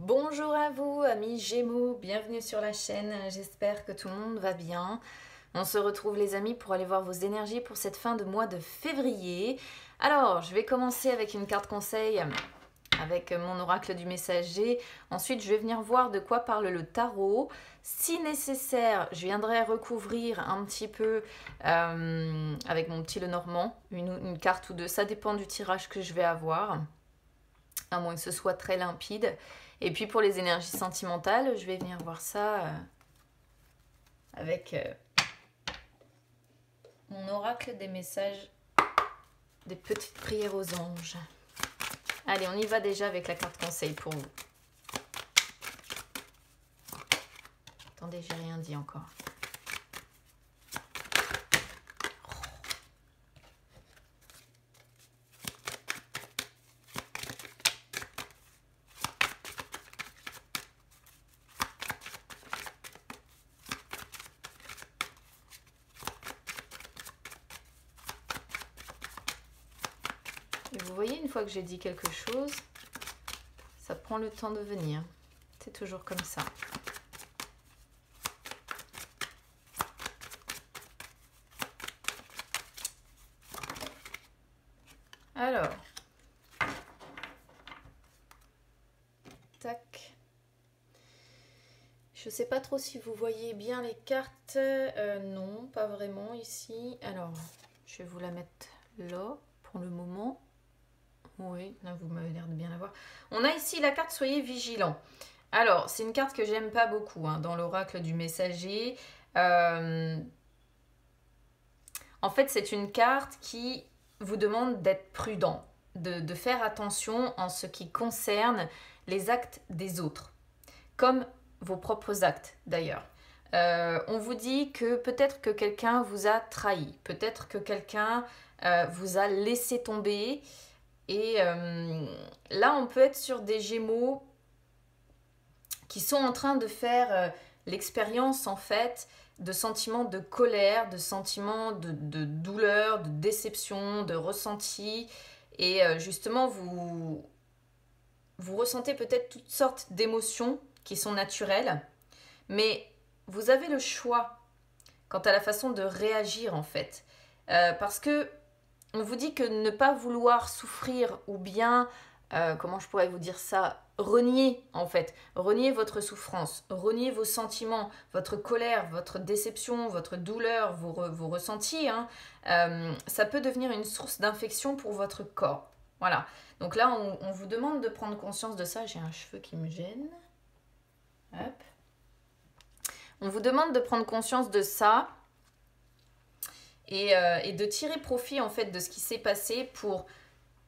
Bonjour à vous, amis Gémeaux, bienvenue sur la chaîne, j'espère que tout le monde va bien. On se retrouve les amis pour aller voir vos énergies pour cette fin de mois de février. Alors, je vais commencer avec une carte conseil avec mon oracle du messager. Ensuite, je vais venir voir de quoi parle le tarot. Si nécessaire, je viendrai recouvrir un petit peu avec mon petit Lenormand, une carte ou deux. Ça dépend du tirage que je vais avoir, à moins que ce soit très limpide. Et puis pour les énergies sentimentales, je vais venir voir ça avec mon oracle des messages, des petites prières aux anges. Allez, on y va déjà avec la carte conseil pour vous. Attendez, j'ai rien dit encore. Et vous voyez, une fois que j'ai dit quelque chose, ça prend le temps de venir. C'est toujours comme ça. Alors, tac. Je ne sais pas trop si vous voyez bien les cartes. Non, pas vraiment ici. Alors, je vais vous la mettre là pour le moment. Oui, là vous m'avez l'air de bien la voir. On a ici la carte Soyez vigilant. Alors, c'est une carte que j'aime pas beaucoup dans l'oracle du messager. En fait, c'est une carte qui vous demande d'être prudent, de faire attention en ce qui concerne les actes des autres, comme vos propres actes d'ailleurs. On vous dit que peut-être que quelqu'un vous a trahi, peut-être que quelqu'un vous a laissé tomber. Et là, on peut être sur des Gémeaux qui sont en train de faire l'expérience, en fait, de sentiments de colère, de sentiments de douleur, de déception, de ressenti. Et justement, vous ressentez peut-être toutes sortes d'émotions qui sont naturelles, mais vous avez le choix quant à la façon de réagir, en fait. Parce que on vous dit que ne pas vouloir souffrir ou bien, comment je pourrais vous dire ça, renier en fait, renier votre souffrance, renier vos sentiments, votre colère, votre déception, votre douleur, vos ressentis, ça peut devenir une source d'infection pour votre corps. Voilà, donc là on vous demande de prendre conscience de ça. J'ai un cheveu qui me gêne. Hop. On vous demande de prendre conscience de ça. Et de tirer profit en fait de ce qui s'est passé pour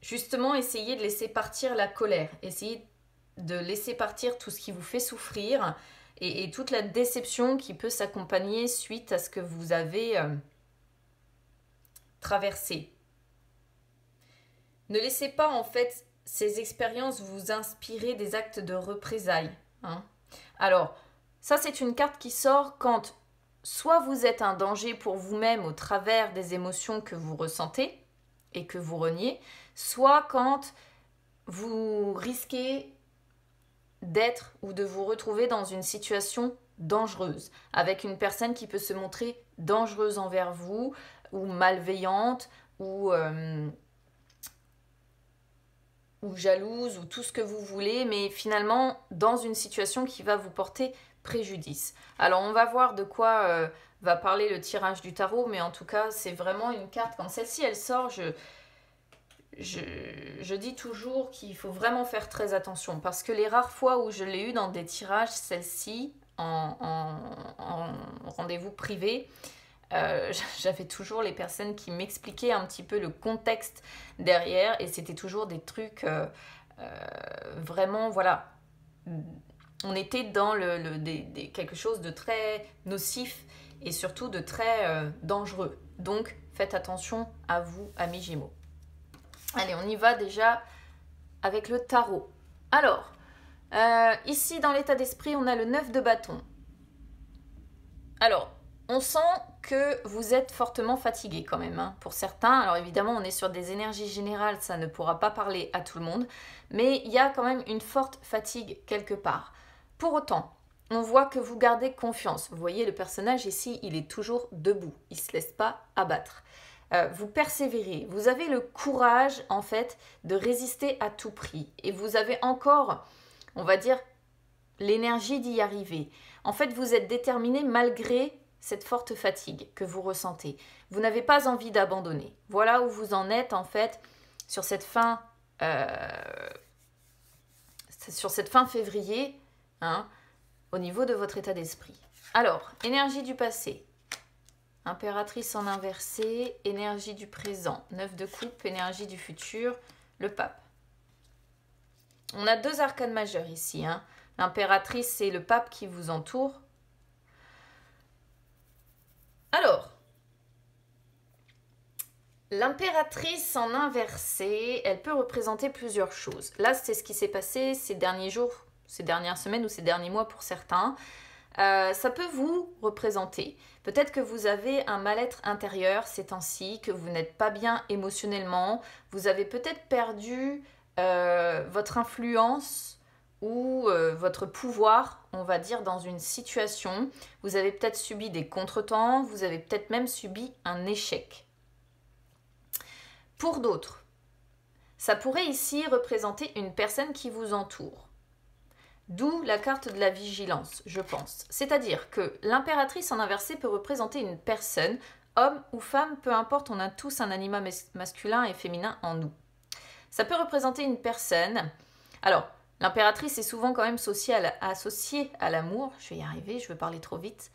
justement essayer de laisser partir la colère, essayer de laisser partir tout ce qui vous fait souffrir et toute la déception qui peut s'accompagner suite à ce que vous avez traversé. Ne laissez pas en fait ces expériences vous inspirer des actes de représailles. Alors, ça c'est une carte qui sort quand soit vous êtes un danger pour vous-même au travers des émotions que vous ressentez et que vous reniez, soit quand vous risquez d'être ou de vous retrouver dans une situation dangereuse, avec une personne qui peut se montrer dangereuse envers vous, ou malveillante, ou jalouse, ou tout ce que vous voulez, mais finalement dans une situation qui va vous porter préjudice. Alors on va voir de quoi va parler le tirage du tarot, mais en tout cas c'est vraiment une carte, quand celle-ci elle sort, je dis toujours qu'il faut vraiment faire très attention, parce que les rares fois où je l'ai eu dans des tirages, celle-ci en rendez-vous privé, j'avais toujours les personnes qui m'expliquaient un petit peu le contexte derrière, et c'était toujours des trucs vraiment, voilà, on était dans quelque chose de très nocif et surtout de très dangereux. Donc faites attention à vous, amis Gémeaux. Allez, on y va déjà avec le tarot. Alors, ici dans l'état d'esprit, on a le 9 de bâton. Alors, on sent que vous êtes fortement fatigué quand même, hein, pour certains. Alors évidemment, on est sur des énergies générales, ça ne pourra pas parler à tout le monde, mais il y a quand même une forte fatigue quelque part. Pour autant, on voit que vous gardez confiance. Vous voyez, le personnage ici, il est toujours debout, il ne se laisse pas abattre. Vous persévérez, vous avez le courage en fait de résister à tout prix et vous avez encore, on va dire, l'énergie d'y arriver. En fait, vous êtes déterminé malgré cette forte fatigue que vous ressentez. Vous n'avez pas envie d'abandonner. Voilà où vous en êtes en fait sur cette fin février, hein, au niveau de votre état d'esprit. Alors, énergie du passé. Impératrice en inversé, énergie du présent, 9 de coupe, énergie du futur, le pape. On a 2 arcanes majeures ici, hein. L'impératrice et le pape qui vous entourent. Alors, l'impératrice en inversé, elle peut représenter plusieurs choses. Là, c'est ce qui s'est passé ces derniers jours, ces dernières semaines ou ces derniers mois pour certains. Ça peut vous représenter. Peut-être que vous avez un mal-être intérieur ces temps-ci, que vous n'êtes pas bien émotionnellement. Vous avez peut-être perdu votre influence ou votre pouvoir, on va dire, dans une situation. Vous avez peut-être subi des contretemps, vous avez peut-être même subi un échec. Pour d'autres, ça pourrait ici représenter une personne qui vous entoure. D'où la carte de la vigilance, je pense. C'est-à-dire que l'impératrice en inversé peut représenter une personne, homme ou femme, peu importe, on a tous un anima masculin et féminin en nous. Ça peut représenter une personne. Alors, l'impératrice est souvent quand même associée à l'amour. Je vais y arriver, je veux parler trop vite.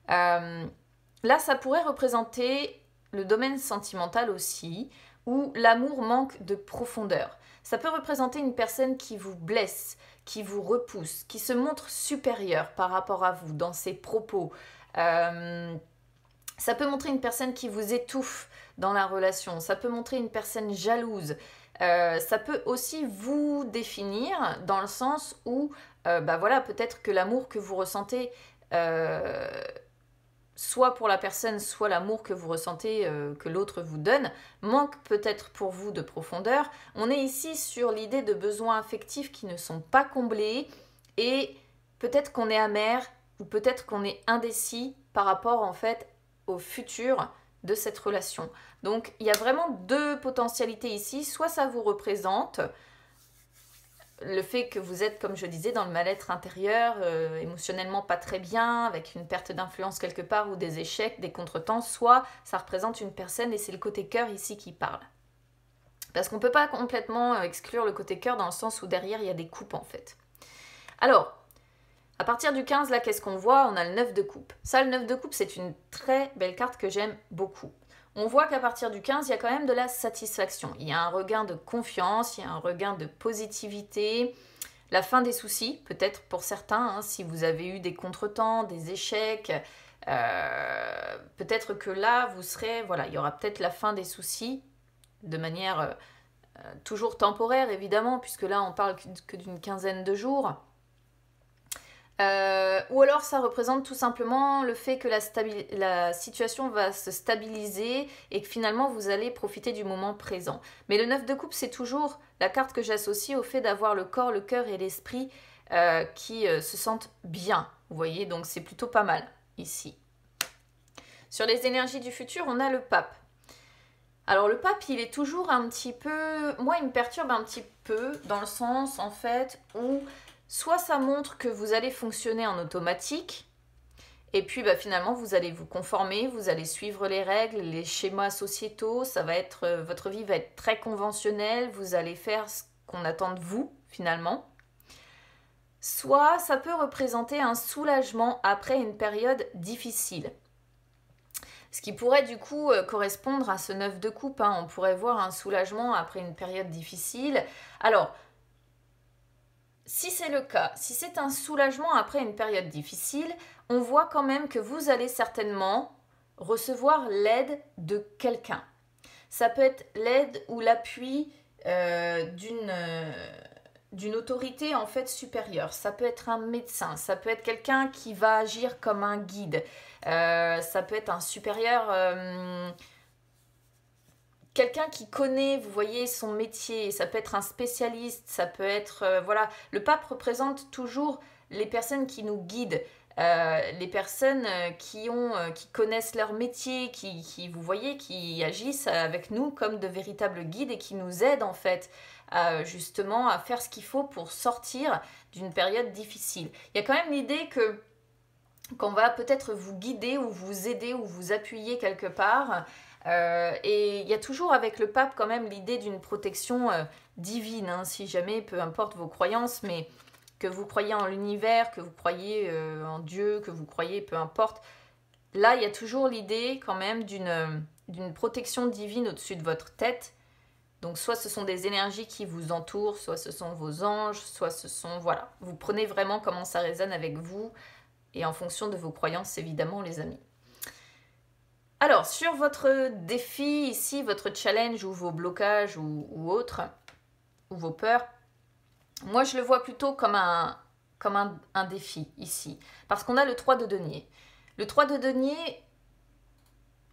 Là, ça pourrait représenter le domaine sentimental aussi, où l'amour manque de profondeur. Ça peut représenter une personne qui vous blesse, qui vous repousse, qui se montre supérieure par rapport à vous dans ses propos. Ça peut montrer une personne qui vous étouffe dans la relation. Ça peut montrer une personne jalouse. Ça peut aussi vous définir dans le sens où, voilà, peut-être que l'amour que vous ressentez, soit pour la personne, soit l'amour que vous ressentez, que l'autre vous donne, manque peut-être pour vous de profondeur. On est ici sur l'idée de besoins affectifs qui ne sont pas comblés et peut-être qu'on est amer ou peut-être qu'on est indécis par rapport en fait au futur de cette relation. Donc il y a vraiment 2 potentialités ici. Soit ça vous représente le fait que vous êtes, comme je disais, dans le mal-être intérieur, émotionnellement pas très bien, avec une perte d'influence quelque part ou des échecs, des contretemps, soit ça représente une personne et c'est le côté cœur ici qui parle. Parce qu'on ne peut pas complètement exclure le côté cœur dans le sens où derrière il y a des coupes en fait. Alors, à partir du 15, là, qu'est-ce qu'on voit? On a le 9 de coupe. Ça, le 9 de coupe, c'est une très belle carte que j'aime beaucoup. On voit qu'à partir du 15, il y a quand même de la satisfaction. Il y a un regain de confiance, il y a un regain de positivité, la fin des soucis, peut-être pour certains, hein, si vous avez eu des contretemps, des échecs, peut-être que là, vous serez, voilà, il y aura peut-être la fin des soucis de manière toujours temporaire, évidemment, puisque là, on parle que d'une quinzaine de jours. Ou alors ça représente tout simplement le fait que la situation va se stabiliser et que finalement vous allez profiter du moment présent. Mais le 9 de coupe, c'est toujours la carte que j'associe au fait d'avoir le corps, le cœur et l'esprit qui se sentent bien. Vous voyez, donc c'est plutôt pas mal ici. Sur les énergies du futur, on a le pape. Alors le pape, il est toujours un petit peu... Moi, il me perturbe un petit peu dans le sens, en fait, où... Soit ça montre que vous allez fonctionner en automatique, et puis finalement vous allez vous conformer, vous allez suivre les règles, les schémas sociétaux, votre vie va être très conventionnelle, vous allez faire ce qu'on attend de vous finalement. Soit ça peut représenter un soulagement après une période difficile. Ce qui pourrait du coup correspondre à ce 9 de coupe, hein. On pourrait voir un soulagement après une période difficile. Alors, si c'est le cas, si c'est un soulagement après une période difficile, on voit quand même que vous allez certainement recevoir l'aide de quelqu'un. Ça peut être l'aide ou l'appui d'une d'une autorité en fait supérieure. Ça peut être un médecin, ça peut être quelqu'un qui va agir comme un guide, ça peut être un supérieur, quelqu'un qui connaît, vous voyez, son métier, ça peut être un spécialiste, ça peut être, voilà, le pape représente toujours les personnes qui nous guident, les personnes qui connaissent leur métier, vous voyez, qui agissent avec nous comme de véritables guides et qui nous aident en fait justement à faire ce qu'il faut pour sortir d'une période difficile. Il y a quand même l'idée qu'on va peut-être vous guider ou vous aider ou vous appuyer quelque part. Et il y a toujours avec le pape quand même l'idée d'une protection divine, hein, si jamais, peu importe vos croyances, mais que vous croyez en l'univers, que vous croyez en Dieu, que vous croyez, peu importe. Là, il y a toujours l'idée quand même d'une protection divine au-dessus de votre tête. Donc soit ce sont des énergies qui vous entourent, soit ce sont vos anges, soit ce sont... Voilà, vous prenez vraiment comment ça résonne avec vous et en fonction de vos croyances, évidemment, les amis. Alors, sur votre défi ici, votre challenge ou vos blocages ou autres, ou vos peurs, moi je le vois plutôt comme un défi ici. Parce qu'on a le 3 de denier. Le 3 de denier,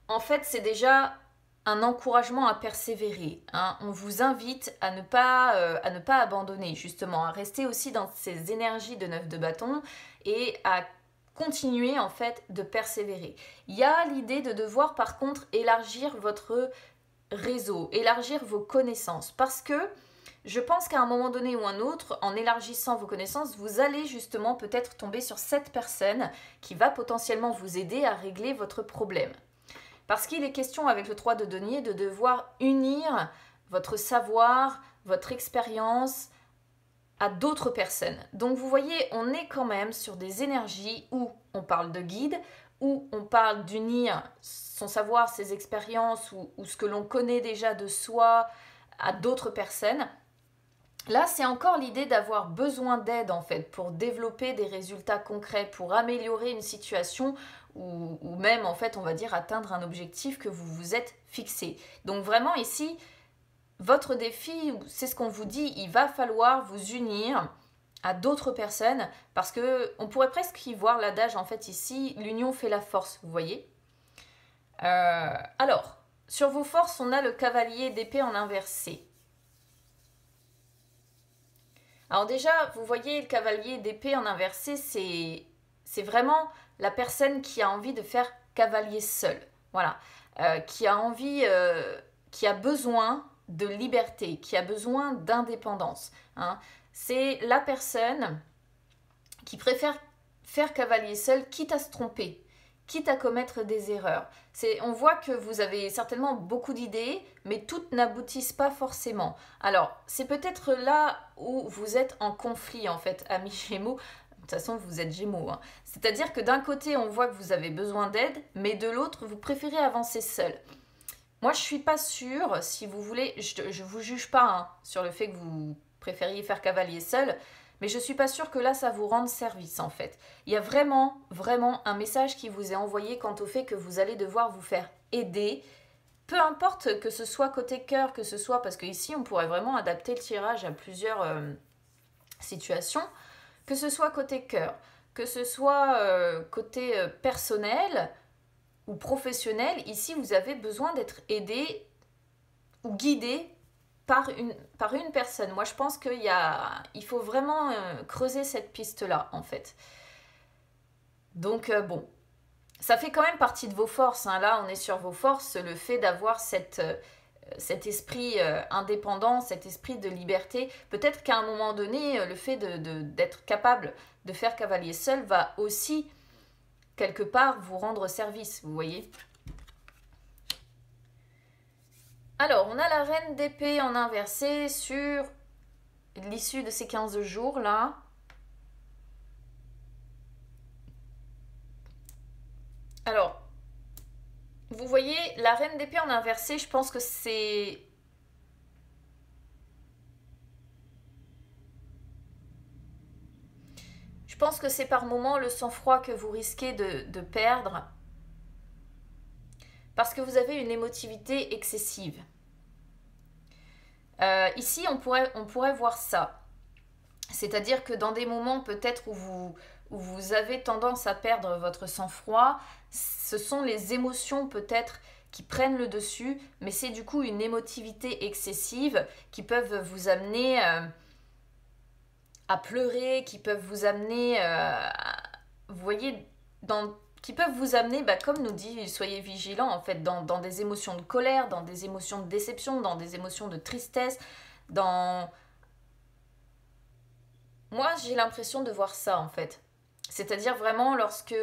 en fait, c'est déjà un encouragement à persévérer. Hein. On vous invite à ne pas abandonner, justement, à rester aussi dans ces énergies de 9 de bâton et à continuer en fait de persévérer. Il y a l'idée de devoir par contre élargir votre réseau, élargir vos connaissances parce que je pense qu'à un moment donné ou un autre, en élargissant vos connaissances, vous allez justement peut-être tomber sur cette personne qui va potentiellement vous aider à régler votre problème. Parce qu'il est question avec le 3 de denier de devoir unir votre savoir, votre expérience, à d'autres personnes. Donc vous voyez, on est quand même sur des énergies où on parle de guide, où on parle d'unir son savoir, ses expériences ou ce que l'on connaît déjà de soi à d'autres personnes. Là, c'est encore l'idée d'avoir besoin d'aide en fait pour développer des résultats concrets, pour améliorer une situation ou même en fait on va dire atteindre un objectif que vous vous êtes fixé. Donc vraiment ici, votre défi, c'est ce qu'on vous dit, il va falloir vous unir à d'autres personnes parce que on pourrait presque y voir l'adage en fait ici, l'union fait la force, vous voyez. Alors, sur vos forces, on a le cavalier d'épée en inversé. Alors déjà, vous voyez, le cavalier d'épée en inversé, c'est vraiment la personne qui a envie de faire cavalier seul. Voilà. Qui a envie, qui a besoin de liberté, qui a besoin d'indépendance. Hein. C'est la personne qui préfère faire cavalier seul, quitte à se tromper, quitte à commettre des erreurs. On voit que vous avez certainement beaucoup d'idées, mais toutes n'aboutissent pas forcément. Alors, c'est peut-être là où vous êtes en conflit, en fait, amis Gémeaux. De toute façon, vous êtes Gémeaux. Hein. C'est-à-dire que d'un côté, on voit que vous avez besoin d'aide, mais de l'autre, vous préférez avancer seul. Moi, je ne suis pas sûre, si vous voulez, je ne vous juge pas hein, sur le fait que vous préfériez faire cavalier seul, mais je ne suis pas sûre que là, ça vous rende service en fait. Il y a vraiment, vraiment un message qui vous est envoyé quant au fait que vous allez devoir vous faire aider, peu importe que ce soit côté cœur, que ce soit, parce qu'ici, on pourrait vraiment adapter le tirage à plusieurs situations, que ce soit côté cœur, que ce soit côté personnel, ou professionnel, ici vous avez besoin d'être aidé ou guidé par une personne. Moi je pense il faut vraiment creuser cette piste-là en fait. Donc bon, ça fait quand même partie de vos forces. Hein. Là on est sur vos forces, le fait d'avoir cet esprit indépendant, cet esprit de liberté. Peut-être qu'à un moment donné, le fait d'être capable de faire cavalier seul va aussi quelque part vous rendre service, vous voyez. Alors, on a la reine d'épée en inversé sur l'issue de ces 15 jours là. Alors, vous voyez, la reine d'épée en inversé, je pense que c'est... Je pense que c'est par moments le sang-froid que vous risquez de perdre parce que vous avez une émotivité excessive. Ici, on pourrait voir ça. C'est-à-dire que dans des moments peut-être où vous avez tendance à perdre votre sang-froid, ce sont les émotions peut-être qui prennent le dessus, mais c'est du coup une émotivité excessive qui peuvent vous amener à pleurer, qui peuvent vous amener, vous voyez, qui peuvent vous amener, comme nous dit, soyez vigilants en fait, dans des émotions de colère, dans des émotions de déception, dans des émotions de tristesse, dans... Moi, j'ai l'impression de voir ça en fait. C'est-à-dire vraiment lorsque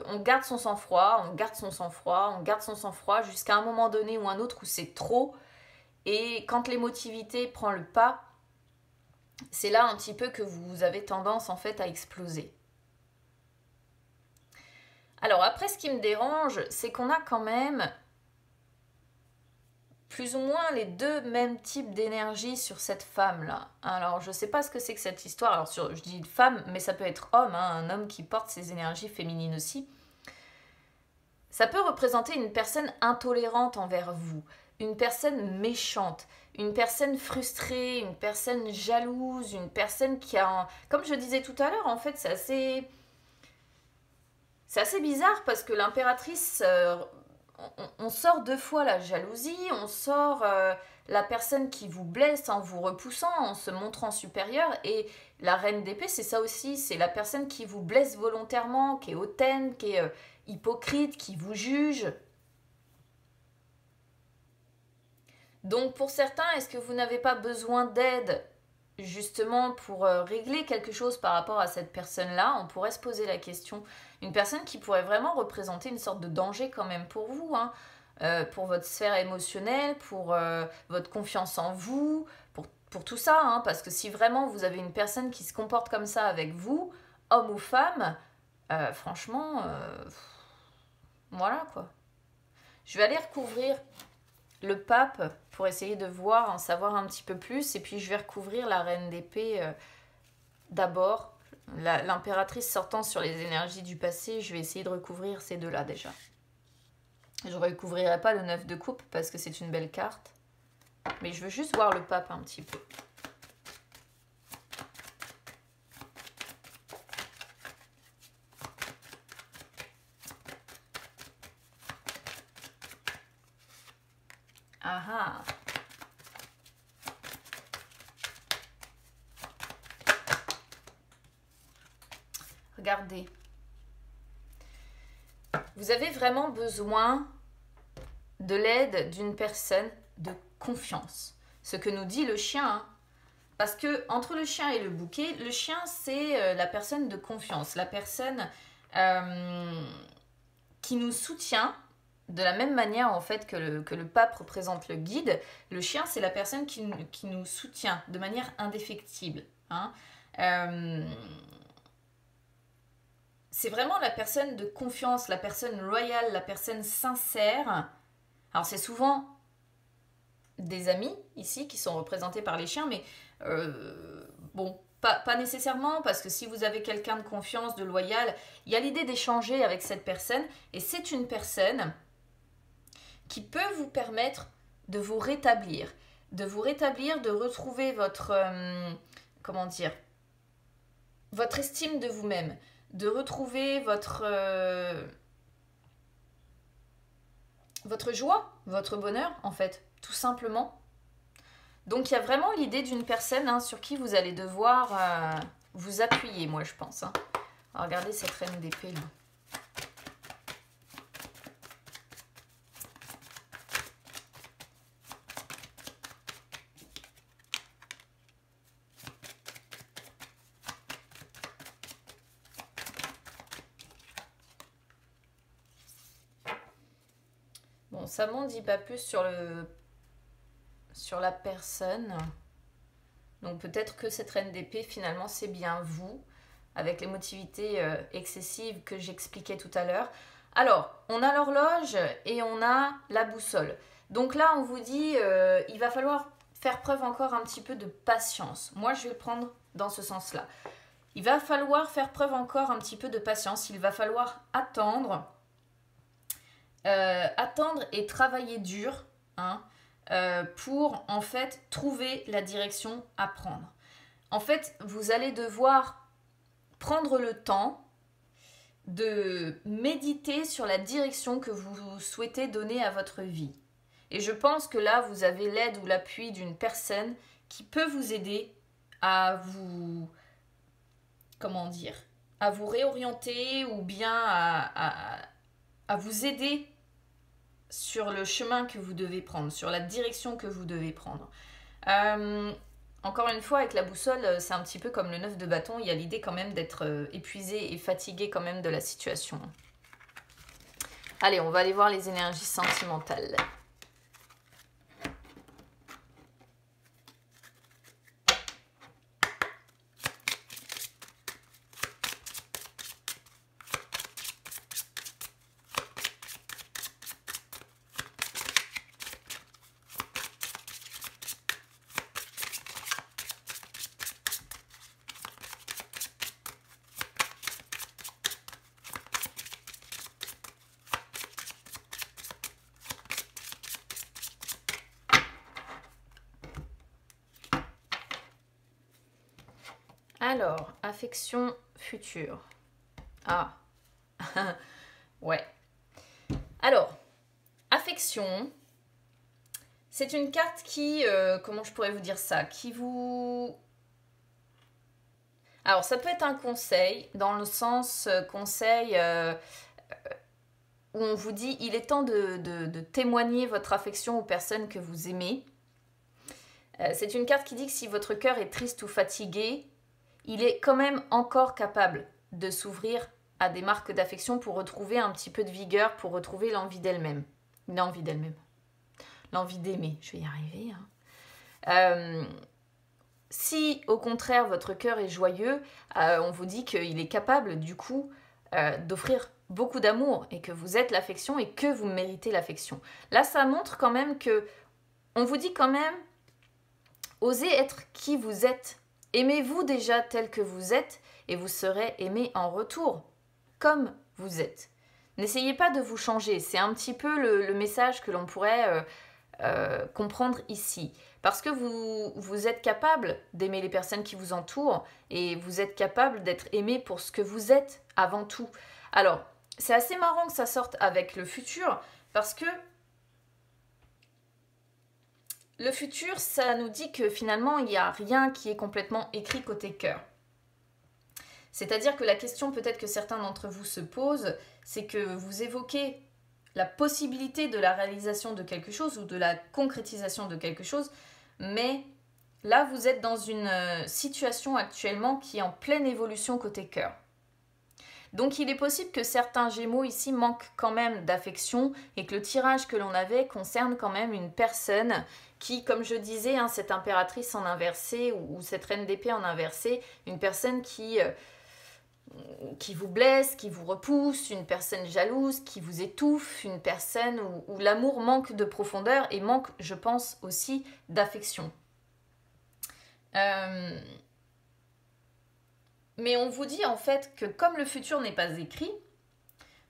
on garde son sang-froid, on garde son sang-froid, on garde son sang-froid jusqu'à un moment donné ou un autre où c'est trop. Et quand l'émotivité prend le pas, c'est là un petit peu que vous avez tendance en fait à exploser. Alors après, ce qui me dérange, c'est qu'on a quand même plus ou moins les deux mêmes types d'énergie sur cette femme-là. Alors, je sais pas ce que c'est que cette histoire. Alors, je dis femme, mais ça peut être homme, hein, un homme qui porte ses énergies féminines aussi. Ça peut représenter une personne intolérante envers vous, une personne méchante, une personne frustrée, une personne jalouse, une personne qui a... Comme je disais tout à l'heure, en fait, c'est assez bizarre parce que l'impératrice... on sort deux fois la jalousie, on sort la personne qui vous blesse en vous repoussant, en se montrant supérieure, et la reine d'épée, c'est ça aussi, c'est la personne qui vous blesse volontairement, qui est hautaine, qui est hypocrite, qui vous juge. Donc pour certains, est-ce que vous n'avez pas besoin d'aide justement pour régler quelque chose par rapport à cette personne-là? On pourrait se poser la question. Une personne qui pourrait vraiment représenter une sorte de danger quand même pour vous, hein, pour votre sphère émotionnelle, pour votre confiance en vous, pour tout ça, hein, parce que si vraiment vous avez une personne qui se comporte comme ça avec vous, homme ou femme, franchement, voilà quoi. Je vais aller recouvrir le pape pour essayer de voir, en savoir un petit peu plus, et puis je vais recouvrir la reine d'épée d'abord. L'impératrice sortant sur les énergies du passé, je vais essayer de recouvrir ces deux-là déjà. Je ne recouvrirai pas le 9 de coupe parce que c'est une belle carte, mais je veux juste voir le pape un petit peu. Ah ah. Regardez. Vous avez vraiment besoin de l'aide d'une personne de confiance. Ce que nous dit le chien. Hein. Parce que entre le chien et le bouquet, le chien c'est la personne de confiance, la personne qui nous soutient de la même manière en fait que le pape représente le guide. Le chien c'est la personne qui nous soutient de manière indéfectible. Hein. C'est vraiment la personne de confiance, la personne loyale, la personne sincère. Alors c'est souvent des amis ici qui sont représentés par les chiens, mais bon, pas nécessairement, parce que si vous avez quelqu'un de confiance, de loyal, il y a l'idée d'échanger avec cette personne, et c'est une personne qui peut vous permettre de vous rétablir, de retrouver votre, comment dire, votre estime de vous-même, de retrouver votre joie, votre bonheur, en fait, tout simplement. Donc, il y a vraiment l'idée d'une personne hein, sur qui vous allez devoir vous appuyer, moi, je pense. Hein. Alors, regardez cette reine d'épée, là. Bon, ça m'en dit pas plus sur la personne. Donc peut-être que cette reine d'épée, finalement, c'est bien vous, avec l'émotivité excessive que j'expliquais tout à l'heure. Alors, on a l'horloge et on a la boussole. Donc là, on vous dit, il va falloir faire preuve encore un petit peu de patience. Moi, je vais le prendre dans ce sens-là. Il va falloir faire preuve encore un petit peu de patience. Il va falloir attendre et travailler dur, hein, pour en fait trouver la direction à prendre. en fait, vous allez devoir prendre le temps de méditer sur la direction que vous souhaitez donner à votre vie. Et je pense que là, vous avez l'aide ou l'appui d'une personne qui peut vous aider à vous, comment dire, à vous réorienter ou bien à vous aider sur le chemin que vous devez prendre, sur la direction que vous devez prendre. Encore une fois, avec la boussole, c'est un petit peu comme le 9 de bâton. Il y a l'idée quand même d'être épuisé et fatigué quand même de la situation. Allez, on va aller voir les énergies sentimentales. Alors, affection future. Ah, ouais. Alors, affection, c'est une carte qui, comment je pourrais vous dire ça, qui vous... Alors, ça peut être un conseil, dans le sens conseil où on vous dit, il est temps de témoigner votre affection aux personnes que vous aimez. C'est une carte qui dit que si votre cœur est triste ou fatigué, il est quand même encore capable de s'ouvrir à des marques d'affection pour retrouver un petit peu de vigueur, pour retrouver l'envie d'elle-même. L'envie d'elle-même. L'envie d'aimer, je vais y arriver. Si au contraire votre cœur est joyeux, on vous dit qu'il est capable du coup d'offrir beaucoup d'amour et que vous êtes l'affection et que vous méritez l'affection. Là, ça montre quand même que on vous dit quand même, osez être qui vous êtes. Aimez-vous déjà tel que vous êtes et vous serez aimé en retour, comme vous êtes. N'essayez pas de vous changer, c'est un petit peu le message que l'on pourrait comprendre ici. Parce que vous êtes capable d'aimer les personnes qui vous entourent et vous êtes capable d'être aimé pour ce que vous êtes avant tout. Alors, c'est assez marrant que ça sorte avec le futur parce que le futur, ça nous dit que finalement, il n'y a rien qui est complètement écrit côté cœur. C'est-à-dire que la question peut-être que certains d'entre vous se posent, c'est que vous évoquez la possibilité de la réalisation de quelque chose ou de la concrétisation de quelque chose, mais là, vous êtes dans une situation actuellement qui est en pleine évolution côté cœur. Donc il est possible que certains Gémeaux ici manquent quand même d'affection et que le tirage que l'on avait concerne quand même une personne qui, comme je disais, cette impératrice en inversé ou cette reine d'épée en inversé, une personne qui vous blesse, qui vous repousse, une personne jalouse, qui vous étouffe, une personne où l'amour manque de profondeur et manque, je pense, aussi d'affection. Mais on vous dit en fait que comme le futur n'est pas écrit,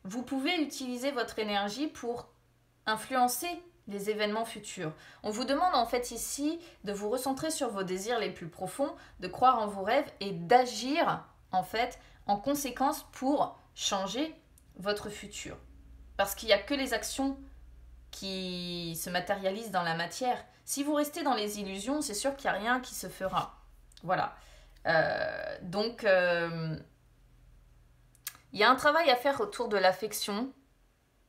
vous pouvez utiliser votre énergie pour influencer les événements futurs. On vous demande en fait ici de vous recentrer sur vos désirs les plus profonds, de croire en vos rêves et d'agir en fait en conséquence pour changer votre futur. Parce qu'il n'y a que les actions qui se matérialisent dans la matière. Si vous restez dans les illusions, c'est sûr qu'il n'y a rien qui se fera. Voilà. Donc, il y a un travail à faire autour de l'affection.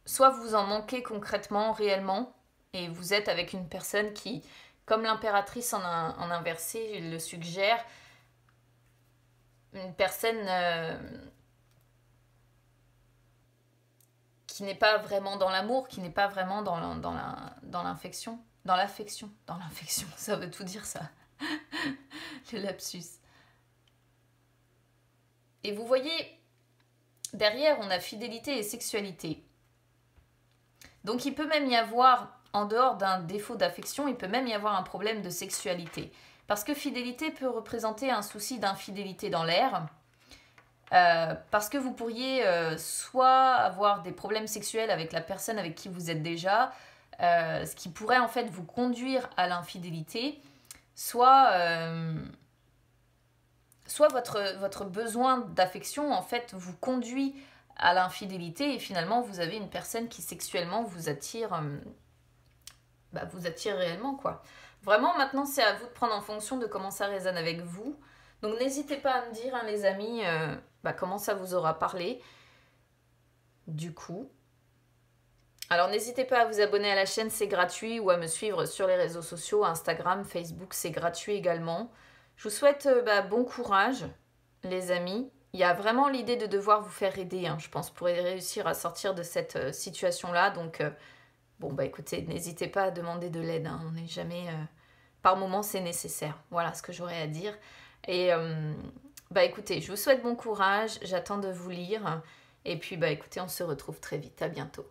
Soit vous en manquez concrètement, réellement, et vous êtes avec une personne qui, comme l'impératrice en inversé le suggère, une personne qui n'est pas vraiment dans l'amour, qui n'est pas vraiment dans l'affection. Dans l'affection, ça veut tout dire ça. Le lapsus. Et vous voyez, derrière, on a fidélité et sexualité. Donc il peut même y avoir, en dehors d'un défaut d'affection, il peut même y avoir un problème de sexualité. Parce que fidélité peut représenter un souci d'infidélité dans l'air. Parce que vous pourriez soit avoir des problèmes sexuels avec la personne avec qui vous êtes déjà, ce qui pourrait en fait vous conduire à l'infidélité, soit soit votre besoin d'affection, en fait, vous conduit à l'infidélité et finalement, vous avez une personne qui sexuellement vous attire réellement, quoi. Vraiment, maintenant, c'est à vous de prendre en fonction de comment ça résonne avec vous. Donc, n'hésitez pas à me dire, hein, les amis, comment ça vous aura parlé. Du coup. Alors, n'hésitez pas à vous abonner à la chaîne, c'est gratuit, ou à me suivre sur les réseaux sociaux, Instagram, Facebook, c'est gratuit également. Je vous souhaite bon courage, les amis. Il y a vraiment l'idée de devoir vous faire aider, hein, je pense, pour réussir à sortir de cette situation-là. Donc, écoutez, n'hésitez pas à demander de l'aide, hein. On n'est jamais... par moment, c'est nécessaire. Voilà ce que j'aurais à dire. Et écoutez, je vous souhaite bon courage. J'attends de vous lire. Et puis, écoutez, on se retrouve très vite. À bientôt.